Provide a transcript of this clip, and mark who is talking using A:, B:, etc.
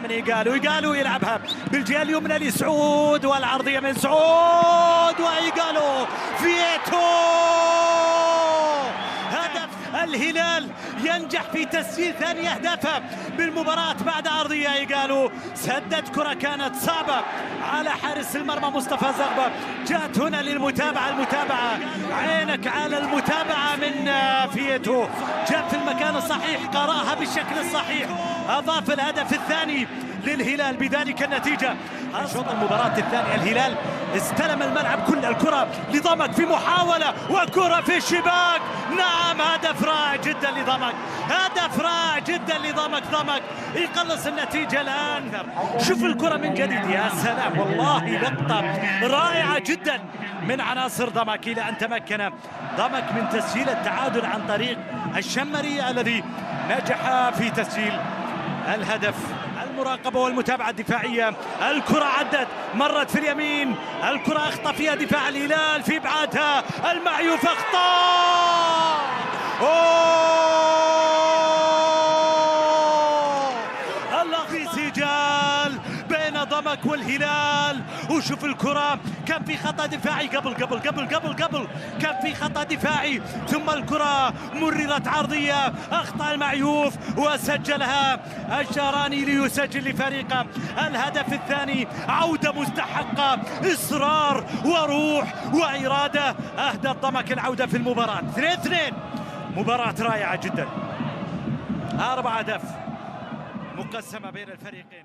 A: من إيجالو يلعبها بالجهة اليمنى لسعود، والعرضية من سعود وإيجالو فيتو. هدف الهلال ينجح في تسجيل ثاني أهدافه بالمباراة بعد عرضية إيجالو. سدد كرة كانت صعبة على حارس المرمى مصطفى زغبة، جاءت هنا للمتابعة. المتابعة عينك على المتابعة من فيتو، جاء في المكان الصحيح، قرأها بالشكل الصحيح، أضاف الهدف الثاني للهلال بذلك النتيجة. شوط المباراة الثانية الهلال استلم الملعب، كل الكرة لضمك في محاولة وكرة في الشباك. نعم، هدف رائع جدا لضمك، هدف رائع جدا لضمك. ضمك يقلص النتيجة الآن. شوف الكرة من جديد، يا سلام، والله لقطة رائعة جدا من عناصر ضمك إلى أن تمكن ضمك من تسجيل التعادل عن طريق الشمري الذي نجح في تسجيل الهدف. المراقبة والمتابعة الدفاعية، الكرة عدت، مرت في اليمين، الكرة أخطأ فيها دفاع الهلال في إبعادها، المعيوف أخطاء. الله، في سجال بين ضمك والهلال. وشوف الكرة، كان في خطأ دفاعي قبل كان في خطأ دفاعي، ثم الكرة مررت عرضية، أخطأ المعيوف وسجلها الشهراني ليسجل لفريقه الهدف الثاني. عودة مستحقة، إصرار وروح وإرادة، أهدى ضمك العودة في المباراة. 2-2، مباراة رائعة جدا، 4 أهداف مقسمة بين الفريقين.